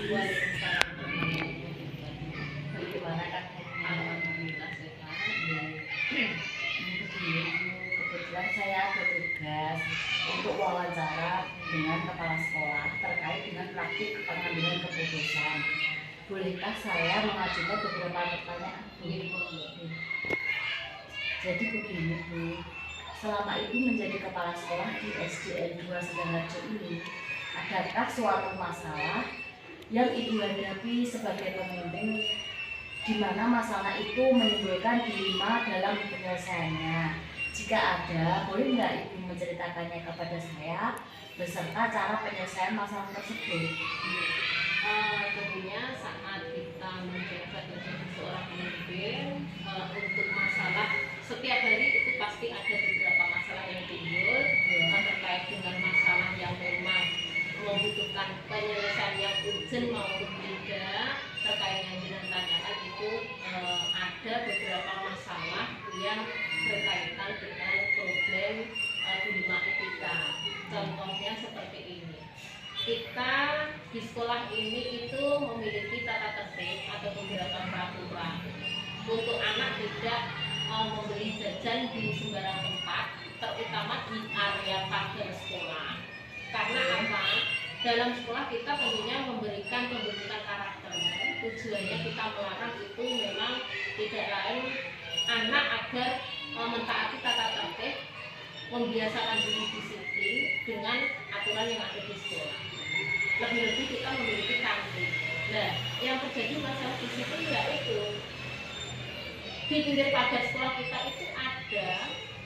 Waalaikumsalam warahmatullahi wabarakatuh. Bagaimana kabarnya? Alhamdulillah sehat. Begini, kebetulan saya ada tugas untuk wawancara dengan kepala sekolah terkait dengan praktik pengambilan keputusan. Bolehkah saya mengajukan beberapa pertanyaan, Bu? Jadi begini, Bu. Selama Ibu menjadi kepala sekolah di SDN 2 Sidoarjo ini, adakah suatu masalah yang Ibu hadapi sebagai pemimpin di mana masalah itu menimbulkan dilema dalam penyelesaiannya? Jika ada, boleh nggak Ibu menceritakannya kepada saya beserta cara penyelesaian masalah tersebut? Tentunya saat kita menjabat menjadi seorang pemimpin, untuk masalah setiap hari itu pasti ada beberapa masalah yang timbul terkait dengan masalah yang memang membutuhkan penyelesaian yang urgent maupun tidak. Terkait yang ditanyakan itu ada beberapa masalah yang berkaitan dengan problem dilema etika. Contohnya seperti ini. Kita di sekolah ini itu memiliki tata tertib atau beberapa peraturan untuk anak tidak membeli jajan di sembarang tempat, terutama di area pagar sekolah. Karena apa? Dalam sekolah kita tentunya memberikan pembentukan karakter. Tujuannya kita melarang itu memang tidak lain anak agar mentaati tata tertib, membiasakan diri disiplin dengan aturan yang ada di sekolah. Lebih-lebih kita memiliki kantin. Nah, yang terjadi masalah di situ yaitu di pinggir pagar sekolah kita itu ada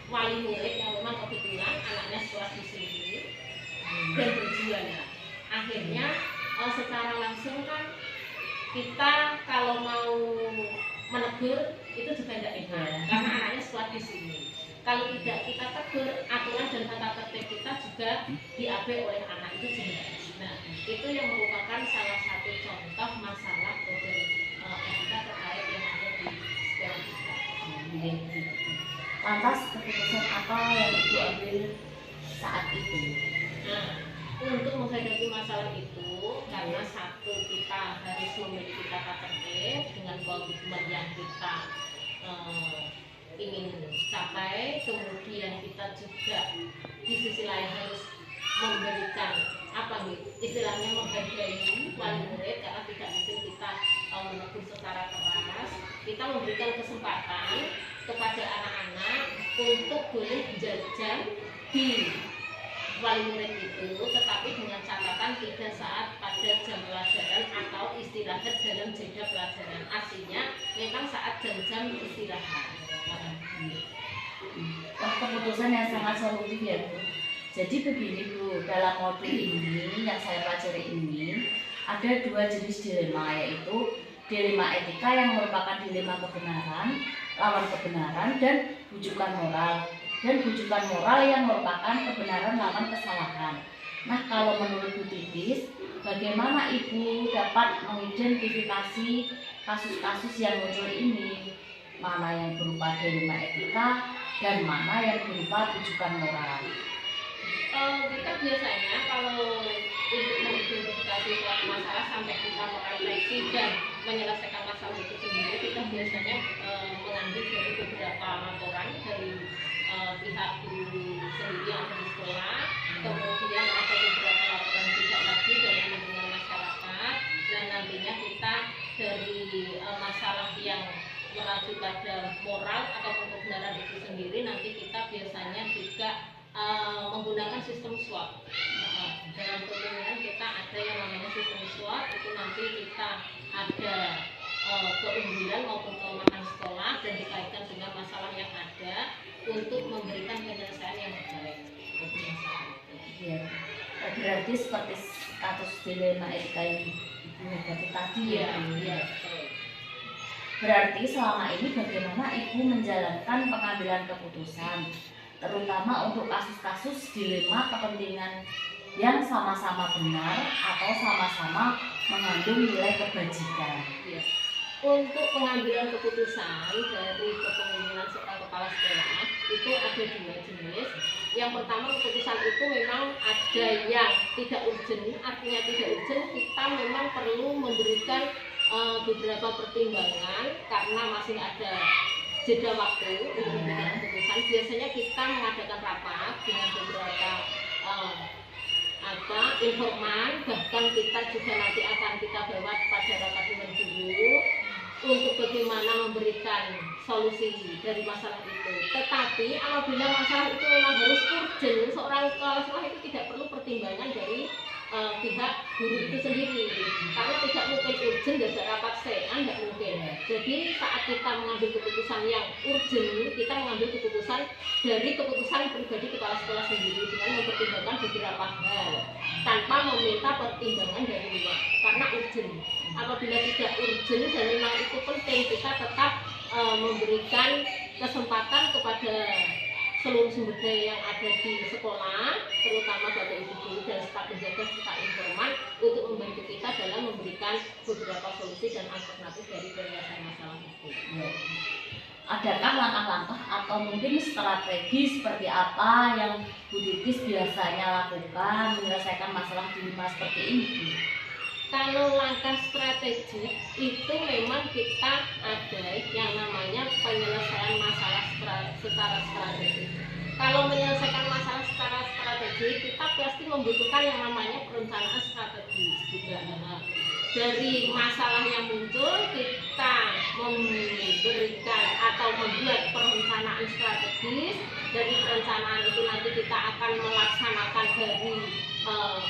wali murid yang memang kebetulan anaknya sekolah di sini dan berjualan. Akhirnya secara langsung kan kita kalau mau menegur itu juga tidak enak karena anaknya sekolah di sini. Kalau tidak kita tegur, aturan dan tata tertib kita juga diabai oleh anak itu juga. Nah, itu yang merupakan salah satu contoh masalah problem etika terkait yang ada di sekolah kita. Lantas keputusan apa yang Ibu ambil saat itu? Nah, untuk menghadapi masalah itu, karena satu kita harus memiliki tata tertib dengan komitmen yang kita ingin capai, kemudian kita juga di sisi lain harus memberikan istilahnya menghargai wali murid, karena tidak mungkin kita menegur secara keras. Kita memberikan kesempatan kepada anak-anak untuk boleh jajan di wali murid itu, tetapi dengan catatan tidak saat pada jam pelajaran atau istirahat dalam jeda pelajaran. Artinya memang saat jam-jam istirahat. Keputusan yang sangat solutif ya, Bu. Jadi begini, Bu, dalam modul ini yang saya pelajari ini ada dua jenis dilema, yaitu dilema etika yang merupakan dilema kebenaran, lawan kebenaran, dan bujukan moral. Dan bujukan moral yang merupakan kebenaran lawan kesalahan. Nah, kalau menurut Bu Titis, bagaimana Ibu dapat mengidentifikasi kasus-kasus yang muncul ini? Mana yang berupa dilema etika dan mana yang berupa bujukan moral? Kita biasanya kalau untuk mengidentifikasi suatu masalah sampai kita merefleksi dan menyelesaikan masalah itu sendiri, kita biasanya mengambil dari beberapa laporan dari pihak guru sendiri yang ada di sekolah, kemudian ada beberapa laporan juga lagi dari lingkungan masyarakat, dan nantinya kita dari masalah yang mengacu pada moral ataupun kebenaran itu sendiri, nanti kita biasanya juga menggunakan sistem SWOT. Dalam pemilihan kita ada yang namanya sistem SWOT, itu nanti kita ada keunggulan maupun kelemahan sekolah dan dikaitkan dengan masalah yang ada untuk memberikan penyelesaian yang terbaik untuk masalah itu. Ya, berarti seperti kasus dilema etika yang Ibu hadapi tadi ya. Iya, betul. Berarti selama ini bagaimana Ibu menjalankan pengambilan keputusan, terutama untuk kasus-kasus dilema kepentingan yang sama-sama benar atau sama-sama mengandung nilai kebajikan? Ya. Untuk pengambilan keputusan dari kepemimpinan seorang kepala sekolah itu ada dua jenis. Yang pertama, keputusan itu memang ada yang tidak urgent, artinya tidak urgent kita memang perlu memberikan beberapa pertimbangan karena masih ada jeda waktu untuk memberikan keputusan. Biasanya kita mengadakan rapat dengan beberapa informan, bahkan kita juga nanti akan kita bawa pada rapat dengan guru untuk bagaimana memberikan solusi dari masalah itu. Tetapi apabila masalah itu memang harus urgent, seorang kepala sekolah itu tidak perlu pertimbangan dari pihak guru itu sendiri, karena tidak mungkin urgent dan rapat sean, tidak mungkin. Jadi saat kita mengambil keputusan yang urgent, kita mengambil keputusan dari keputusan pribadi kepala sekolah sendiri dengan mempertimbangkan beberapa hal tanpa meminta pertimbangan dari luar karena urgent. Apabila tidak urgent dan memang itu penting, kita tetap memberikan kesempatan kepada seluruh sumber daya yang ada di sekolah, terutama Bapak Ibu guru dan staf penjaga serta informan untuk membantu kita dalam memberikan beberapa solusi dan alternatif dari penyelesaian masalah itu. Adakah langkah-langkah atau mungkin strategi seperti apa yang Bu Titis biasanya lakukan menyelesaikan masalah dilema seperti ini, Bu? Kalau langkah strategik itu memang kita ada yang namanya penyelesaian masalah secara strategis. Kalau menyelesaikan masalah secara strategis, kita pasti membutuhkan yang namanya perencanaan strategis juga. Dari masalah yang muncul, kita memberikan atau membuat perencanaan strategis. Dari perencanaan itu nanti kita akan melaksanakan dari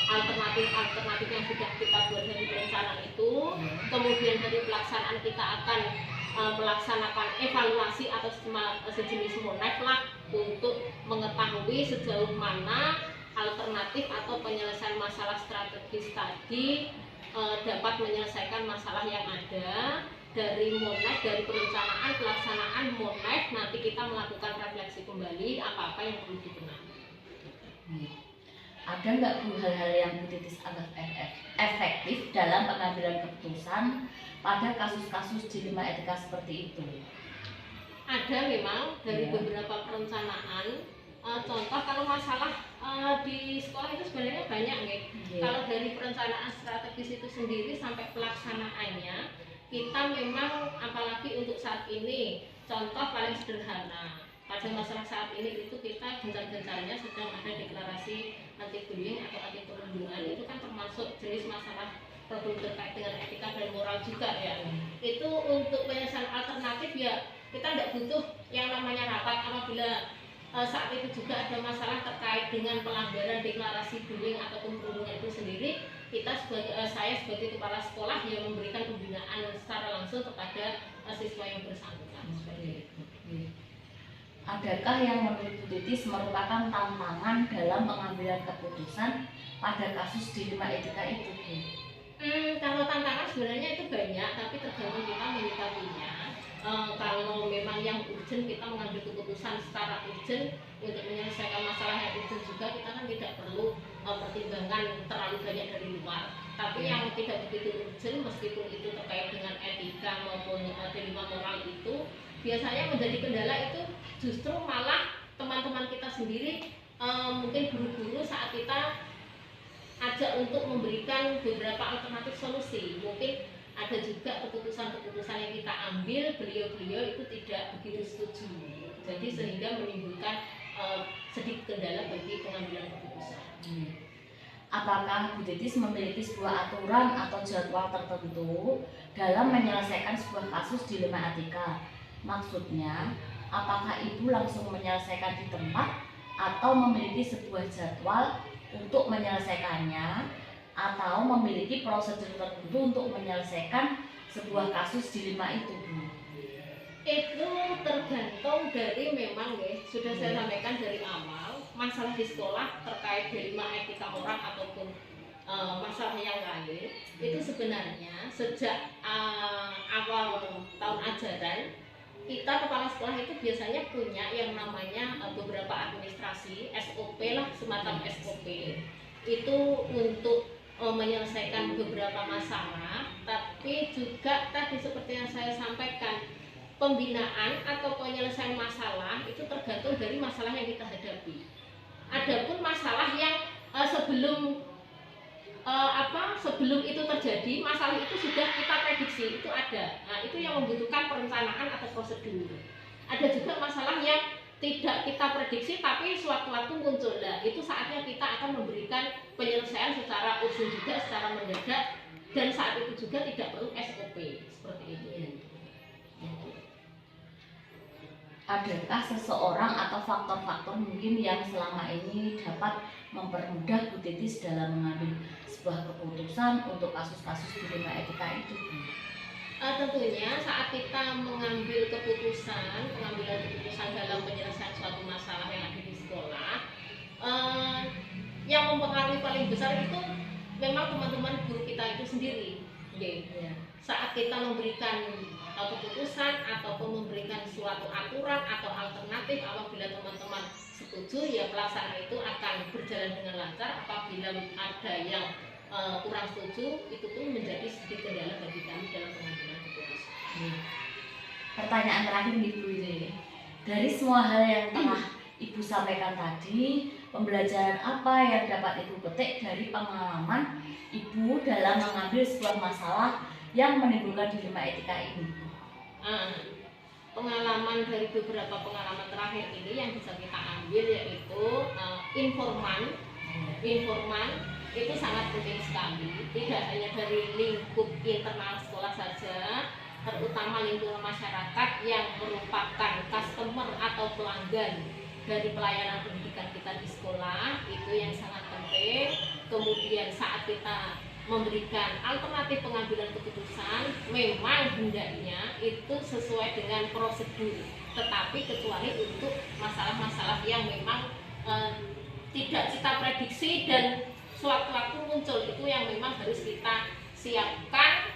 alternatif-alternatif yang sudah kita buat dari perencanaan itu. Kemudian dari pelaksanaan kita akan melaksanakan evaluasi atau sejenis monef lah untuk mengetahui sejauh mana alternatif atau penyelesaian masalah strategis tadi dapat menyelesaikan masalah yang ada. Dari monef, dari perencanaan, pelaksanaan monef, nanti kita melakukan refleksi kembali apa-apa yang perlu dibenahi. Ada nggak Bu hal-hal yang Bu Titis anggap efektif dalam pengambilan keputusan pada kasus-kasus dilema etika seperti itu? Ada memang dari beberapa perencanaan. Contoh kalau masalah di sekolah itu sebenarnya banyak nih. Kalau dari perencanaan strategis itu sendiri sampai pelaksanaannya, kita memang apalagi untuk saat ini, contoh paling sederhana pada masalah saat ini itu kita gencar-gencarnya sedang ada deklarasi anti bullying atau anti perundungan. Itu kan termasuk jenis masalah problem terkait dengan etika dan moral juga ya. Itu untuk penyelesaian alternatif ya kita tidak butuh yang namanya rapat. Apabila saat itu juga ada masalah terkait dengan pelanggaran deklarasi bullying ataupun perundungan itu sendiri, saya sebagai kepala sekolah yang memberikan pembinaan secara langsung kepada siswa yang bersangkutan. Adakah yang menurut Bu Titis merupakan tantangan dalam pengambilan keputusan pada kasus dilema etika itu, Bu? Kalau tantangan sebenarnya itu banyak, tapi tergantung kita menyikapinya. Kalau memang yang urgent, kita mengambil keputusan secara urgent untuk menyelesaikan masalah yang urgent juga, kita kan tidak perlu pertimbangan terlalu banyak dari luar. Tapi yang tidak begitu urgent, meskipun itu terkait dengan etika maupun dilema moral itu, biasanya menjadi kendala itu justru malah teman-teman kita sendiri, mungkin guru-guru saat kita ajak untuk memberikan beberapa alternatif solusi. Mungkin ada juga keputusan-keputusan yang kita ambil, beliau-beliau itu tidak begitu setuju. Jadi sehingga menimbulkan sedikit kendala bagi pengambilan keputusan. Apakah Bu Titis memiliki sebuah aturan atau jadwal tertentu dalam menyelesaikan sebuah kasus dilema etika? Maksudnya, apakah Ibu langsung menyelesaikan di tempat atau memiliki sebuah jadwal untuk menyelesaikannya, atau memiliki prosedur tertentu untuk menyelesaikan sebuah kasus dilema itu, Bu? Itu tergantung dari memang sudah saya sampaikan dari awal, masalah di sekolah terkait dilema etika orang ataupun masalah yang lain itu sebenarnya sejak awal tahun ajaran kita kepala sekolah itu biasanya punya yang namanya beberapa administrasi SOP lah, semacam SOP itu untuk menyelesaikan beberapa masalah tapi juga tadi seperti yang saya sampaikan, pembinaan atau penyelesaian masalah itu tergantung dari masalah yang kita hadapi. Adapun masalah yang sebelum itu terjadi, masalah itu sudah kita prediksi, itu ada. Nah, itu yang membutuhkan perencanaan atau prosedur. Ada juga masalah yang tidak kita prediksi tapi sewaktu-waktu muncul. Nah, itu saatnya kita akan memberikan penyelesaian secara urgen juga, secara mendadak, dan saat itu juga tidak perlu SOP seperti itu. Adakah seseorang atau faktor-faktor mungkin yang selama ini dapat mempermudah Bu Titis dalam mengambil sebuah keputusan untuk kasus-kasus dilema etika itu, Bu? Tentunya saat kita mengambil pengambilan keputusan dalam penyelesaian suatu masalah yang ada di sekolah, yang mempengaruhi paling besar itu memang teman-teman guru kita itu sendiri. Saat kita memberikan keputusan ataupun memberikan suatu aturan atau alternatif, apabila teman-teman setuju, ya pelaksana itu akan berjalan dengan lancar. Apabila ada yang kurang setuju, itu pun menjadi sedikit kendala bagi kami dalam pengambilan keputusan. Pertanyaan terakhir nih Bu, ini dari semua hal yang telah Ibu sampaikan tadi, pembelajaran apa yang dapat Ibu petik dari pengalaman Ibu dalam mengambil sebuah masalah yang menimbulkan dilema etika ini? Pengalaman dari beberapa pengalaman terakhir ini yang bisa kita ambil yaitu informan itu sangat penting sekali, tidak hanya dari lingkup internal sekolah saja, terutama lingkungan masyarakat yang merupakan customer atau pelanggan dari pelayanan pendidikan kita di sekolah, itu yang sangat penting. Kemudian saat kita memberikan alternatif pengambilan keputusan, memang hendaknya itu sesuai dengan prosedur, tetapi kecuali untuk masalah-masalah yang memang tidak kita prediksi dan sewaktu-waktu muncul, itu yang memang harus kita siapkan.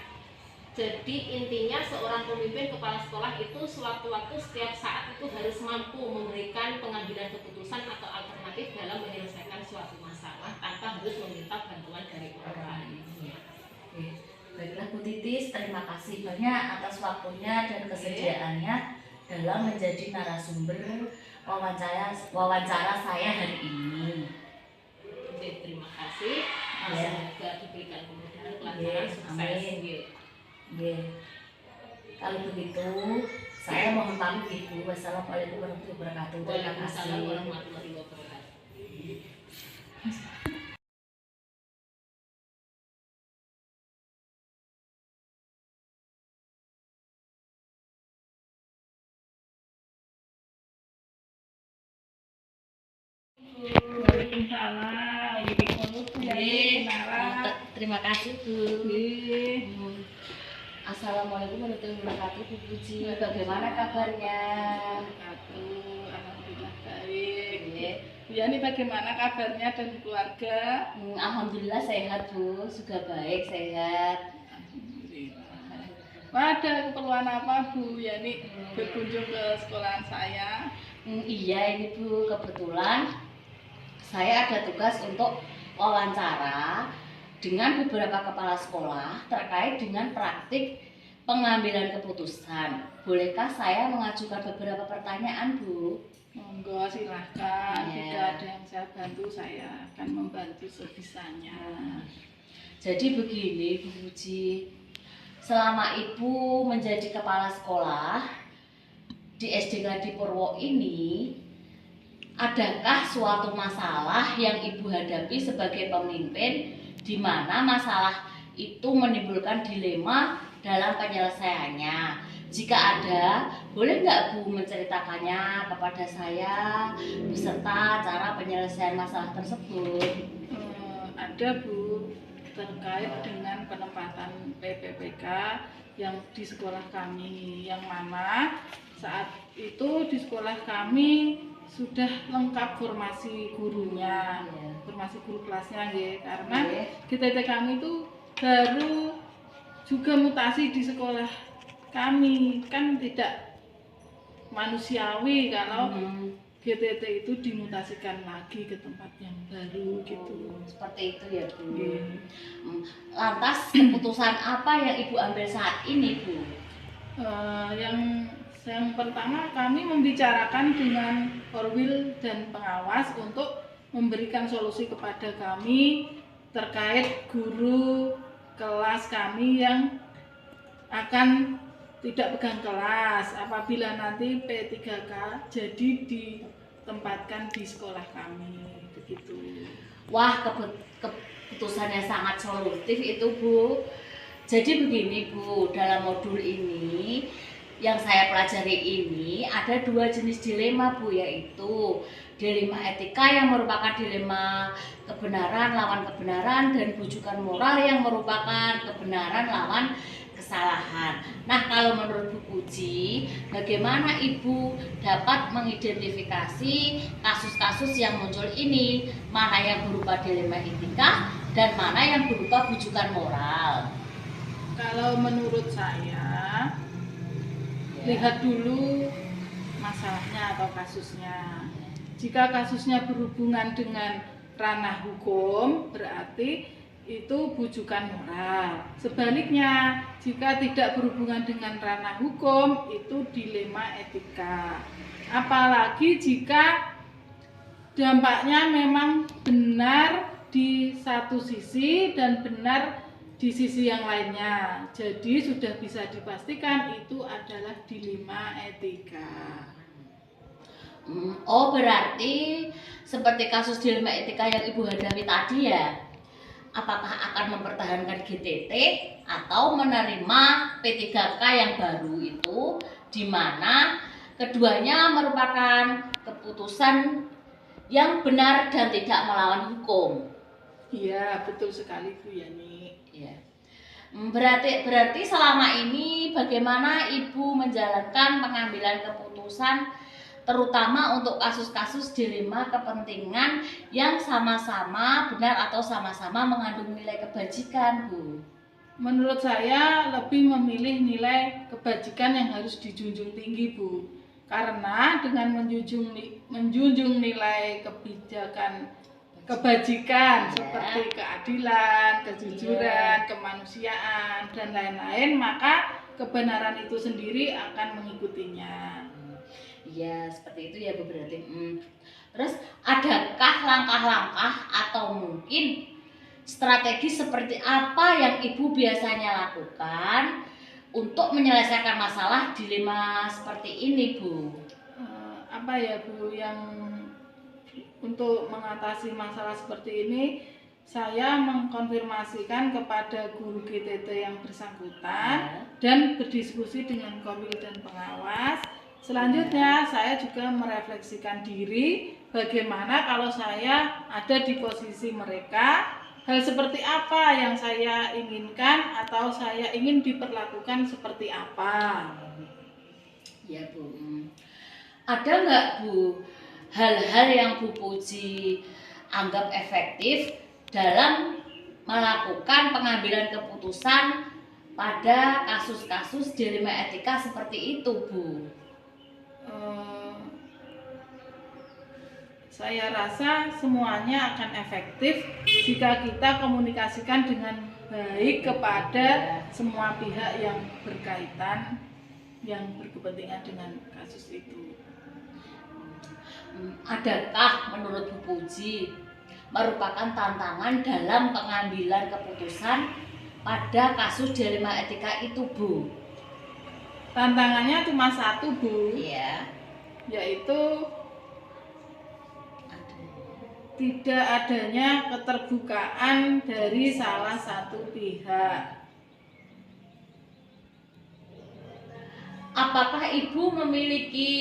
Jadi intinya seorang pemimpin kepala sekolah itu sewaktu-waktu setiap saat itu harus mampu memberikan pengambilan keputusan atau alternatif dalam menyelesaikan suatu masalah tanpa harus meminta bantuan dari orang lain. Baiklah Bu Titis, terima kasih banyak atas waktunya dan kesediaannya dalam menjadi narasumber wawancara saya hari ini. Terima kasih. Semoga diberikan kemudahan pelajaran, sukses. Kalau begitu, saya mohon pamit Ibu. Wassalamualaikum warahmatullahi wabarakatuh. Terima kasih. Warahmatullahi wabarakatuh. Terima kasih Bu. Assalamualaikum warahmatullahi wabarakatuh Bu Puji. Bagaimana kabarnya? Alhamdulillah baik. Bu Yani bagaimana kabarnya dan keluarga? Alhamdulillah sehat Bu, juga baik, sehat. Ada keperluan apa Bu Yani berkunjung ke sekolahan saya? Iya ini Bu, kebetulan saya ada tugas untuk wawancara dengan beberapa kepala sekolah terkait dengan praktik pengambilan keputusan. Bolehkah saya mengajukan beberapa pertanyaan Bu? Monggo silahkan. Jika ada yang saya bantu, saya akan membantu sebisanya. Jadi begini Bu Puji, selama Ibu menjadi kepala sekolah di SD Gladi Purwo ini, adakah suatu masalah yang Ibu hadapi sebagai pemimpin di mana masalah itu menimbulkan dilema dalam penyelesaiannya? Jika ada, boleh nggak Bu menceritakannya kepada saya beserta cara penyelesaian masalah tersebut? Ada Bu, terkait dengan penempatan PPPK yang di sekolah kami, yang mana saat itu di sekolah kami sudah lengkap formasi gurunya, formasi guru kelasnya ya, karena GTT kami itu baru juga mutasi di sekolah kami, kan tidak manusiawi kalau GTT itu dimutasikan lagi ke tempat yang baru gitu. Seperti itu ya Bu. Iya. Lantas keputusan apa yang Ibu ambil saat ini Bu? Yang pertama kami membicarakan dengan Korwil dan pengawas untuk memberikan solusi kepada kami terkait guru kelas kami yang akan tidak pegang kelas apabila nanti P3K jadi ditempatkan di sekolah kami begitu. Wah, keputusannya sangat solutif itu Bu. Jadi begini Bu, dalam modul ini yang saya pelajari ini ada 2 jenis dilema Bu, yaitu dilema etika yang merupakan dilema kebenaran lawan kebenaran dan bujukan moral yang merupakan kebenaran lawan kesalahan. Nah, kalau menurut Bu Puji, bagaimana Ibu dapat mengidentifikasi kasus-kasus yang muncul ini? Mana yang berupa dilema etika dan mana yang berupa bujukan moral? Kalau menurut saya, lihat dulu masalahnya atau kasusnya. Jika kasusnya berhubungan dengan ranah hukum, berarti itu bujukan moral. Sebaliknya, jika tidak berhubungan dengan ranah hukum, itu dilema etika. Apalagi jika dampaknya memang benar di satu sisi dan benar di sisi yang lainnya. Jadi sudah bisa dipastikan itu adalah dilema etika. Oh, berarti seperti kasus dilema etika yang Ibu hadapi tadi ya? Apakah akan mempertahankan GTT atau menerima P3K yang baru itu, di mana keduanya merupakan keputusan yang benar dan tidak melawan hukum? Iya, betul sekali Bu Yani. Ya. Berarti selama ini bagaimana Ibu menjalankan pengambilan keputusan terutama untuk kasus-kasus dilema kepentingan yang sama-sama benar atau sama-sama mengandung nilai kebajikan, Bu? Menurut saya lebih memilih nilai kebajikan yang harus dijunjung tinggi, Bu. Karena dengan menjunjung nilai kebajikan seperti keadilan, kejujuran, kemanusiaan dan lain-lain, maka kebenaran itu sendiri akan mengikutinya. Iya, seperti itu ya Bu berarti. Terus adakah langkah-langkah atau mungkin strategi seperti apa yang Ibu biasanya lakukan untuk menyelesaikan masalah dilema seperti ini, Bu? Apa ya Bu, yang untuk mengatasi masalah seperti ini, saya mengkonfirmasikan kepada guru GTT yang bersangkutan dan berdiskusi dengan Korwil dan pengawas. Selanjutnya saya juga merefleksikan diri bagaimana kalau saya ada di posisi mereka, hal seperti apa yang saya inginkan atau saya ingin diperlakukan seperti apa. Ya Bu, ada nggak Bu hal-hal yang Bu Puji anggap efektif dalam melakukan pengambilan keputusan pada kasus-kasus dilema etika seperti itu, Bu? Saya rasa semuanya akan efektif jika kita komunikasikan dengan baik kepada semua pihak yang berkaitan, yang berkepentingan dengan kasus itu. Adakah menurut Bu Puji merupakan tantangan dalam pengambilan keputusan pada kasus dilema etika itu, Bu? Tantangannya cuma satu, Bu. Iya. Yaitu tidak adanya keterbukaan dari salah satu pihak. Apakah Ibu memiliki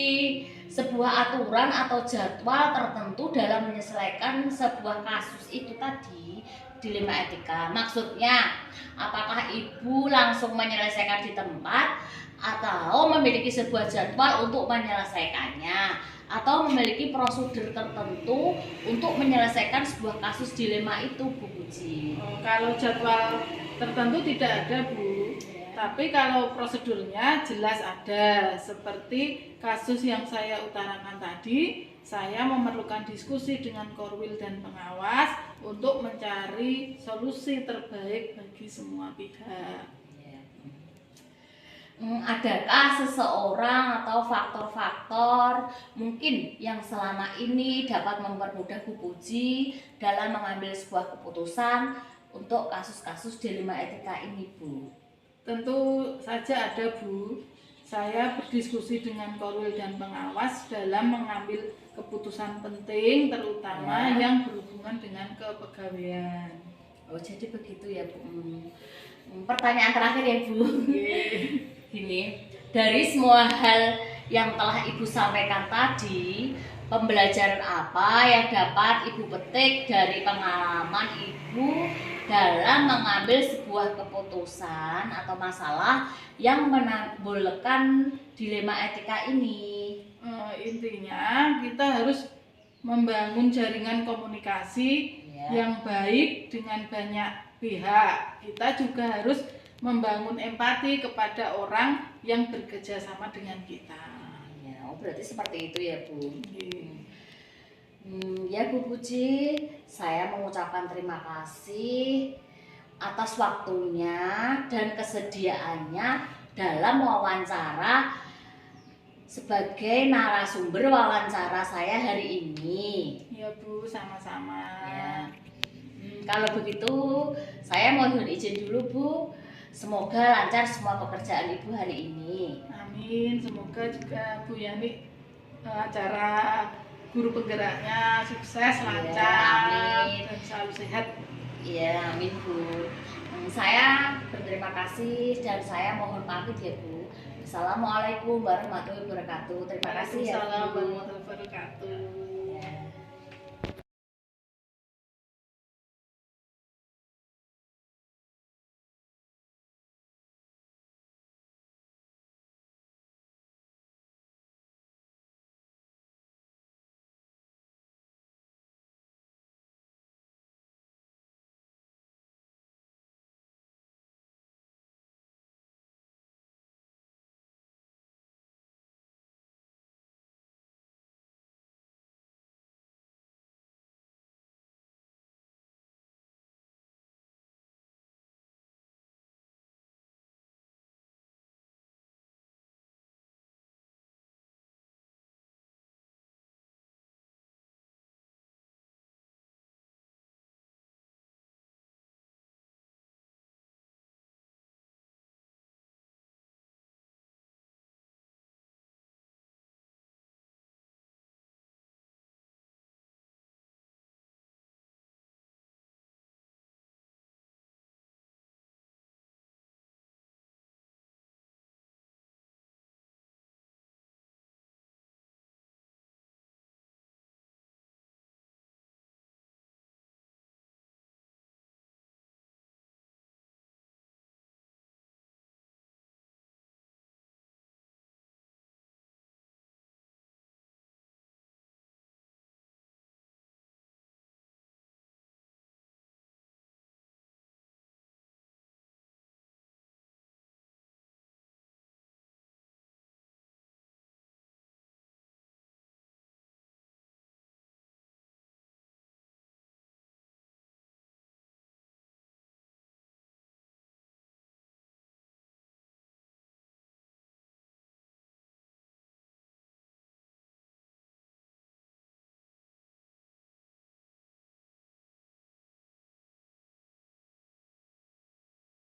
sebuah aturan atau jadwal tertentu dalam menyelesaikan sebuah kasus itu tadi, dilema etika? Maksudnya, apakah Ibu langsung menyelesaikan di tempat atau memiliki sebuah jadwal untuk menyelesaikannya, atau memiliki prosedur tertentu untuk menyelesaikan sebuah kasus dilema itu, Bu Puji? Kalau jadwal tertentu tidak ada, Bu. Tapi kalau prosedurnya jelas ada. Seperti kasus yang saya utarakan tadi, saya memerlukan diskusi dengan Korwil dan pengawas untuk mencari solusi terbaik bagi semua pihak. Adakah seseorang atau faktor-faktor mungkin yang selama ini dapat mempermudah Bu Puji dalam mengambil sebuah keputusan untuk kasus-kasus dilema etika ini, Bu? Tentu saja ada, Bu. Saya berdiskusi dengan Korwil dan pengawas dalam mengambil keputusan penting, terutama yang berhubungan dengan kepegawaian. Oh, jadi begitu ya, Bu. Pertanyaan terakhir ya, Bu. Gini, dari semua hal yang telah Ibu sampaikan tadi, pembelajaran apa yang dapat Ibu petik dari pengalaman Ibu dalam mengambil sebuah keputusan atau masalah yang menimbulkan dilema etika ini? Intinya kita harus membangun jaringan komunikasi yang baik dengan banyak pihak. Kita juga harus membangun empati kepada orang yang bekerja sama dengan kita. Ya, berarti seperti itu ya, Bu. Okay. Ya, Bu Puji, saya mengucapkan terima kasih atas waktunya dan kesediaannya dalam wawancara sebagai narasumber wawancara saya hari ini. Ya, Bu, sama-sama. Ya. Kalau begitu, saya mohon izin dulu, Bu. Semoga lancar semua pekerjaan Ibu hari ini. Amin. Semoga juga Bu Yani acara guru penggeraknya sukses, lancar, amin. dan selalu sehat. Iya, amin, Bu. Saya berterima kasih dan saya mohon pamit ya, Bu. Assalamualaikum warahmatullahi wabarakatuh. Terima kasih ya, Bu. Waalaikumsalam warahmatullahi wabarakatuh.